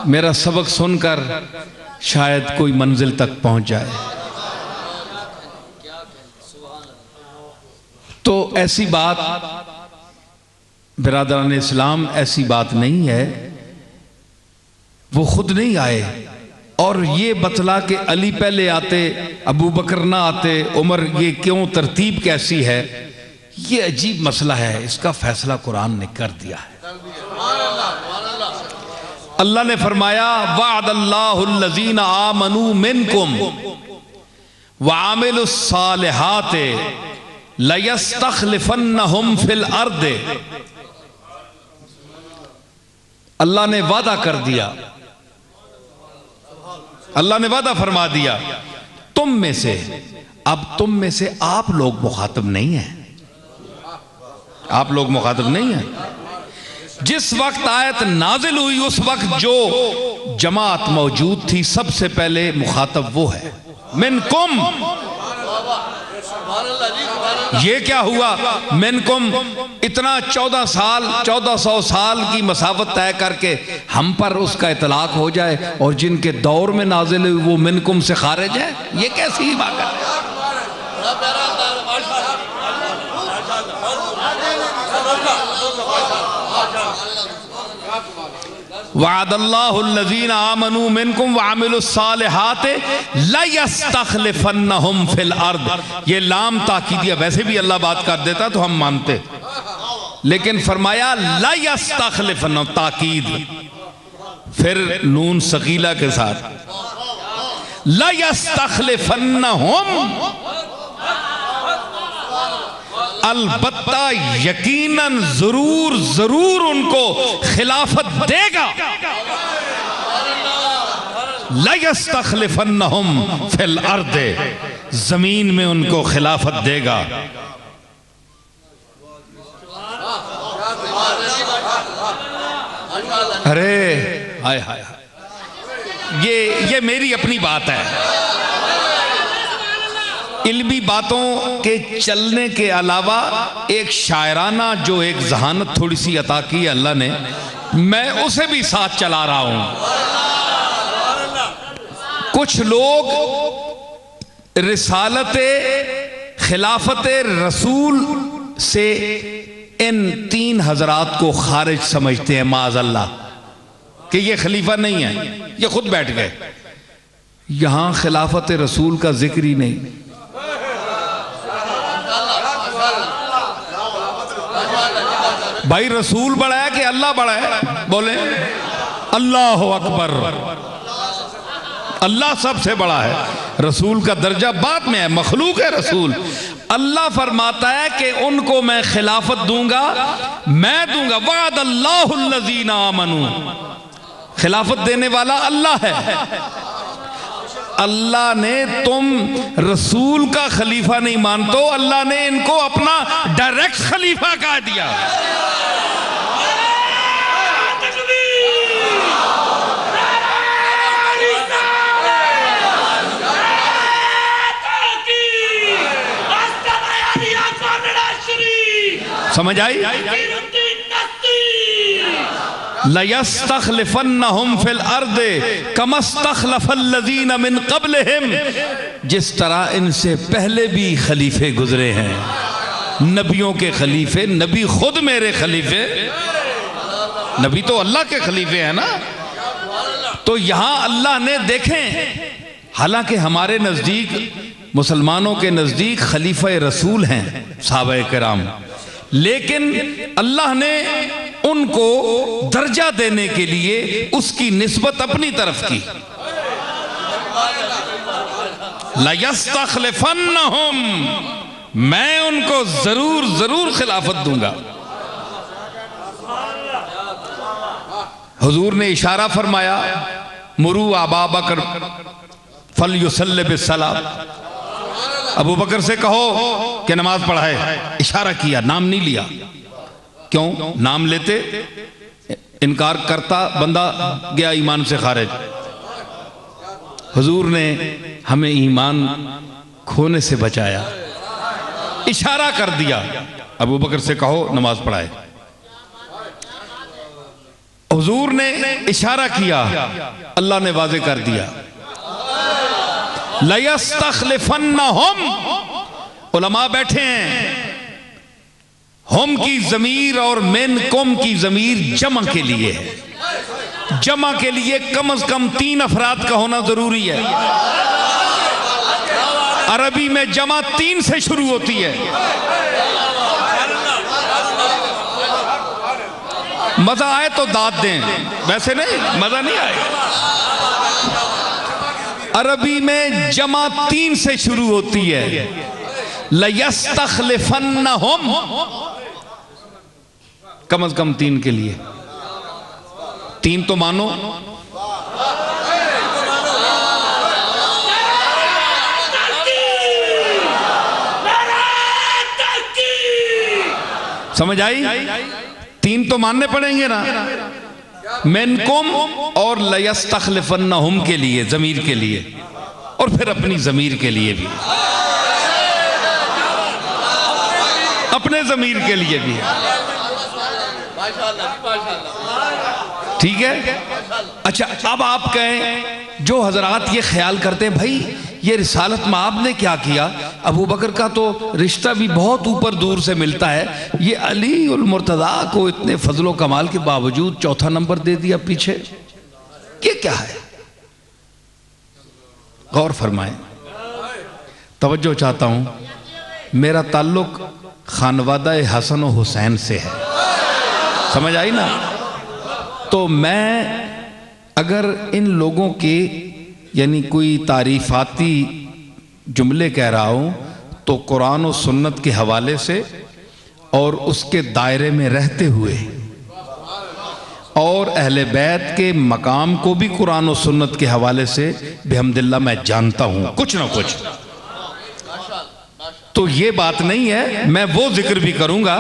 میرا سبق سن کر شاید کوئی منزل تک پہنچ جائے. تو ایسی بات برادران اسلام، ایسی بات نہیں ہے. وہ خود نہیں آئے اور یہ بتلا کہ علی پہلے آتے، ابو بکر نہ آتے، عمر، یہ کیوں ترتیب کیسی ہے؟ یہ عجیب مسئلہ ہے. اس کا فیصلہ قرآن نے کر دیا ہے. اللہ نے فرمایا وعد اللہ الذین آمنوا منکم وعملوا الصالحات لَيَسْتَخْلِفَنَّهُمْ فِي الْأَرْضِ. اللہ نے وعدہ کر دیا، اللہ نے وعدہ فرما دیا تم میں سے. اب تم میں سے آپ لوگ مخاطب نہیں ہیں، آپ لوگ مخاطب نہیں ہیں. جس وقت آیت نازل ہوئی اس وقت جو جماعت موجود تھی سب سے پہلے مخاطب وہ ہے منکم. یہ کیا ہوا منکم؟ اتنا 1400 سال کی مسافت طے کر کے ہم پر اس کا اطلاق ہو جائے اور جن کے دور میں نازل ہوئی وہ منکم سے خارج ہے. یہ کیسی بات ہے؟ وعد اللہ الذین آمنوا منکم وعملوا الصالحات لَيَسْتَخْلِفَنَّهُمْ فِي الْأَرْضِ. یہ لام تاکیدیہ، ویسے بھی اللہ بات کر دیتا تو ہم مانتے، لیکن فرمایا لَيَسْتَخْلِفَنَّهُمْ، تاکید، پھر نون ثقیلہ کے ساتھ لَيَسْتَخْلِفَنَّهُمْ، البتہ یقیناً ضرور ان کو خلافت دے گا. لَيَسْتَخْلِفَنَّهُمْ فِي الْأَرْضِ، زمین میں ان کو خلافت دے گا. ارے ہائے ہائے، یہ میری اپنی بات ہے. علمی باتوں کے چلنے کے علاوہ ایک شاعرانہ جو ایک ذہانت تھوڑی سی عطا کی اللہ نے، میں اسے بھی ساتھ چلا رہا ہوں. کچھ لوگ رسالت خلافت رسول سے ان 3 حضرات کو خارج سمجھتے ہیں معاذ اللہ، کہ یہ خلیفہ نہیں ہے، یہ خود بیٹھ گئے. یہاں خلافت رسول کا ذکر ہی نہیں. بھائی رسول بڑا ہے کہ اللہ بڑا ہے؟ بولیں اللہ اکبر. اللہ سب سے بڑا ہے، رسول کا درجہ بعد میں ہے، مخلوق ہے رسول. اللہ فرماتا ہے کہ ان کو میں خلافت دوں گا، میں دوں گا. وعد اللہ الذین آمنوا، خلافت دینے والا اللہ ہے. اللہ نے تم رسول کا خلیفہ نہیں مانتو، اللہ نے ان کو اپنا ڈائریکٹ خلیفہ کہہ دیا. سمجھ آئی؟ لَيَسْتَخْلِفَنَّهُمْ فِي الْأَرْضِ كَمَا اسْتَخْلَفَ الَّذِينَ مِن قَبْلِهِمْ. جس طرح ان سے پہلے بھی خلیفے گزرے ہیں، نبیوں کے خلیفے. نبی خود میرے خلیفے، نبی تو اللہ کے خلیفے ہیں نا. تو یہاں اللہ نے دیکھیں، حالانکہ ہمارے نزدیک، مسلمانوں کے نزدیک خلیفہ رسول ہیں صحابہ کرام، لیکن اللہ نے ان کو درجہ دینے کے لیے اس کی نسبت اپنی طرف کی. لَيَسْتَخْلِفَنَّهُمْ، میں ان کو ضرور خلافت دوں گا. حضور نے اشارہ فرمایا مُرُوا أَبَا بَكْرَ فَلْيُصَلِّ بِالصَّلَاةِ، ابو بکر سے کہو کہ نماز پڑھائے. اشارہ کیا، نام نہیں لیا. کیوں؟ نام لیتے انکار کرتا بندہ گیا ایمان سے خارج. حضور نے ہمیں ایمان کھونے سے بچایا، اشارہ کر دیا ابو بکر سے کہو نماز پڑھائے. حضور نے اشارہ کیا، اللہ نے واضح کر دیا، لَيَسْتَخْلِفَنَّهُمْ، علماء بیٹھے ہیں، ہم کی ضمیر اور منکم کی ضمیر جمع کے لیے ہے، جمع کے لیے کم از کم 3 افراد کا ہونا ضروری ہے۔ عربی میں جمع 3 سے شروع ہوتی ہے۔ مزہ آئے تو داد دیں، ویسے نہیں، مزہ نہیں آئے۔ عربی میں جمع 3 سے شروع ہوتی ہے، لَيَسْتَخْلِفَنَّهُمْ، کم از کم 3 کے لیے، 3 تو مانو۔ سمجھ آئی؟ 3 تو ماننے پڑیں گے نا، منکم اور لَيَسْتَخْلِفَنَّهُمْ کے لیے، ضمیر کے لیے، اور پھر اپنی ضمیر کے لیے بھی، اپنے ضمیر کے لیے بھی، ٹھیک ہے؟ اچھا اب آپ کہیں، جو حضرات یہ خیال کرتے ہیں بھائی یہ رسالت میں آپ نے کیا کیا، ابو بکر کا تو رشتہ بھی بہت اوپر دور سے ملتا ہے، یہ علی المرتضیٰ کو اتنے فضل و کمال کے باوجود 4تھا نمبر دے دیا پیچھے، یہ کیا ہے؟ غور فرمائیں، توجہ چاہتا ہوں، میرا تعلق خانوادہ حسن و حسین سے ہے، سمجھ آئی نا؟ تو میں اگر ان لوگوں کے یعنی کوئی تعریفاتی جملے کہہ رہا ہوں تو قرآن و سنت کے حوالے سے اور اس کے دائرے میں رہتے ہوئے، اور اہل بیت کے مقام کو بھی قرآن و سنت کے حوالے سے بحمداللہ میں جانتا ہوں کچھ نہ کچھ، تو یہ بات نہیں ہے، میں وہ ذکر بھی کروں گا،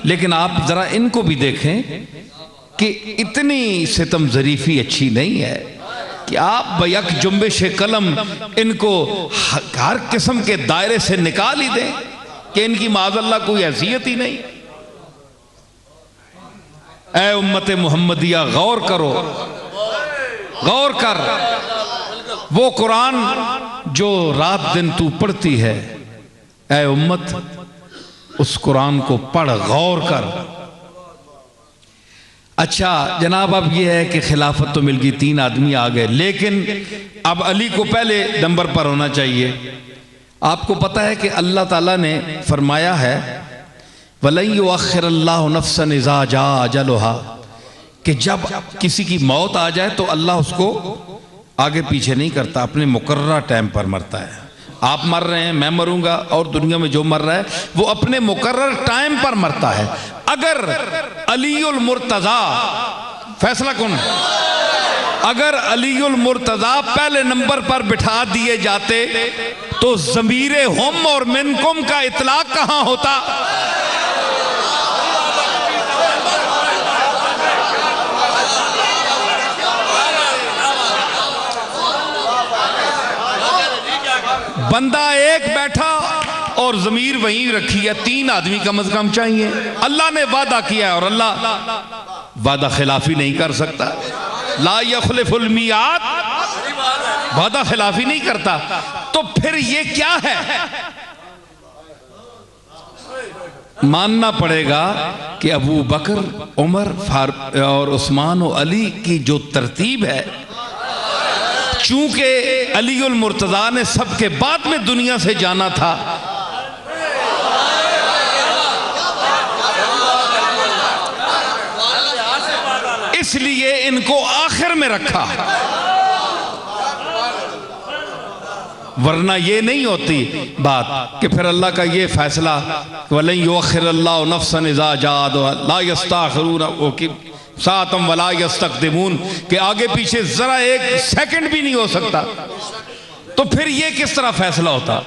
لیکن آپ ذرا ان کو بھی دیکھیں کہ اتنی ستم ظریفی اچھی نہیں ہے کہ آپ بیک جنبش قلم ان کو ہر قسم کے دائرے سے نکال ہی دیں کہ ان کی معاذ اللہ کوئی حیثیت ہی نہیں۔ اے امت محمدیہ غور کرو، غور کر، وہ قرآن جو رات دن تو پڑھتی ہے، اے امت اس قرآن کو پڑھ، غور کر۔ اچھا جناب اب یہ ہے کہ خلافت تو مل گئی، 3 آدمی آ گئے، لیکن اب علی کو پہلے نمبر پر ہونا چاہیے۔ آپ کو پتہ ہے کہ اللہ تعالیٰ نے فرمایا ہے وَلَن يُؤَخِّرَ اللَّهُ نَفْسًا إِذَا جَاءَ أَجَلُهَا، کہ جب کسی کی موت آ جائے تو اللہ اس کو آگے پیچھے نہیں کرتا، اپنے مقررہ ٹائم پر مرتا ہے۔ آپ مر رہے ہیں، میں مروں گا، اور دنیا میں جو مر رہا ہے وہ اپنے مقرر ٹائم پر مرتا ہے۔ اگر علی المرتضیٰ، فیصلہ کون ہے؟ اگر علی المرتضیٰ پہلے نمبر پر بٹھا دیے جاتے تو ضمیر ہم اور منکم کا اطلاق کہاں ہوتا؟ بندہ ایک بیٹھا اور ضمیر وہیں رکھی ہے، 3 آدمی کم از کم چاہیے۔ اللہ نے وعدہ کیا ہے اور اللہ وعدہ خلافی نہیں کر سکتا، لا یخلف المیعاد، وعدہ خلافی نہیں کرتا۔ تو پھر یہ کیا ہے؟ ماننا پڑے گا کہ ابو بکر، عمر اور عثمان و علی کی جو ترتیب ہے، چونکہ علی المرتضیٰ نے سب کے بعد میں دنیا سے جانا تھا، اس لیے ان کو آخر میں رکھا، ورنہ یہ نہیں ہوتی بات کہ پھر اللہ کا یہ فیصلہ وَلَن يُؤَخِّرَ اللَّهُ نَفْسًا إِذَا جَاءَ أَجَلُهَا لَا يَسْتَأْخِرُونَ سَاعَةً وَلَا يَسْتَقْدِمُونَ، کہ آگے پیچھے ذرا 1 سیکنڈ بھی نہیں ہو سکتا۔ تو پھر یہ کس طرح فیصلہ ہوتا؟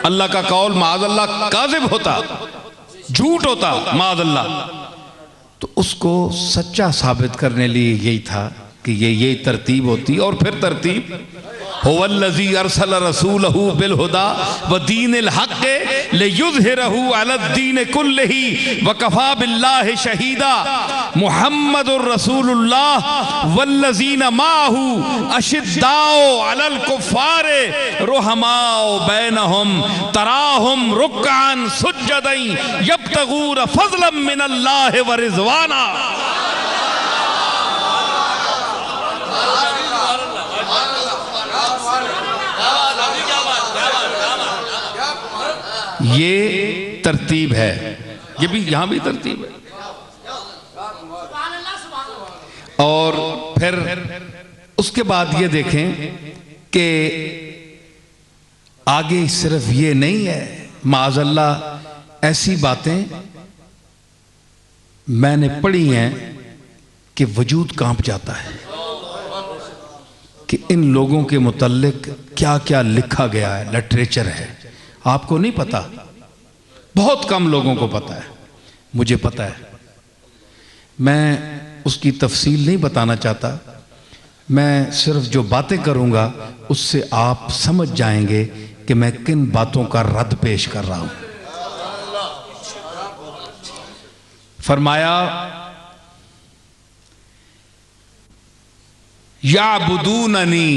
اللہ کا قول معاذ اللہ کاذب ہوتا، جھوٹ ہوتا معاذ اللہ۔ تو اس کو سچا ثابت کرنے لیے یہی تھا کہ یہ ترتیب ہوتی، اور پھر ترتیب هو الذی ارسل رسولہ بالہدی ودین الحق لیظہرہ علی الدین کلہ وکفی باللہ شہیدا محمد الرسول اللہ والذین معہ اشداء علی الکفار رحماء بینہم تراہم رکعا سجدا یبتغون فضلا من اللہ ورضوانا۔ یہ ترتیب ہے، یہ بھی یہاں بھی ترتیب ہے۔ اور پھر اس کے بعد یہ دیکھیں کہ آگے صرف یہ نہیں ہے، معاذ اللہ ایسی باتیں میں نے پڑھی ہیں کہ وجود کانپ جاتا ہے کہ ان لوگوں کے متعلق کیا کیا لکھا گیا ہے، لٹریچر ہے۔ آپ کو نہیں پتا، بہت کم لوگوں کو پتا ہے، مجھے پتا ہے۔ میں اس کی تفصیل نہیں بتانا چاہتا، میں صرف جو باتیں کروں گا اس سے آپ سمجھ جائیں گے کہ میں کن باتوں کا رد پیش کر رہا ہوں۔ فرمایا یعبدوننی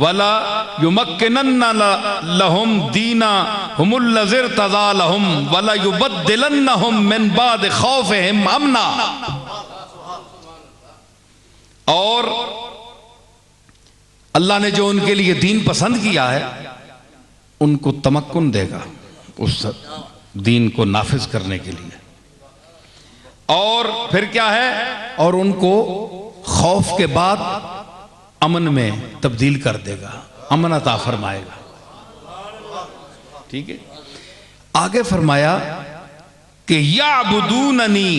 وَلَا يُمَكِّنَنَّ لَهُمْ دِینَهُمُ الَّذِي ارْتَضَىٰ لَهُمْ وَلَا يُبَدِّلَنَّهُمْ مِنْ بَعْدِ خَوْفِهِمْ أَمْنًا۔ اور اللہ نے جو ان کے لیے دین پسند کیا ہے ان کو تمکن دے گا اس دین کو نافذ کرنے کے لیے، اور پھر کیا ہے، اور ان کو خوف کے بعد امن میں تبدیل کر دے گا، امن عطا فرمائے گا۔ ٹھیک ہے، آگے فرمایا کہ یعبدوننی،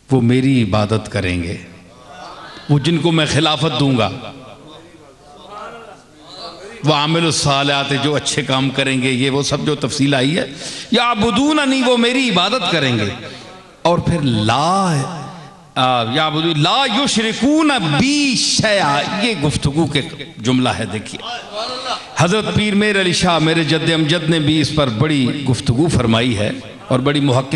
وہ میری عبادت کریں گے، وہ جن کو میں خلافت دوں گا، وَعَمِلُ الصَّالِحَاتِ، جو اچھے کام کریں گے، یہ وہ سب جو تفصیل آئی ہے۔ یعبدوننی، وہ میری عبادت کریں گے، اور پھر لا یشرکون بی شیئا، یہ گفتگو کے جملہ ہے۔ دیکھیے حضرت پیر میر علی شاہ میرے جد امجد نے بھی اس پر بڑی گفتگو فرمائی ہے، اور بڑی محقق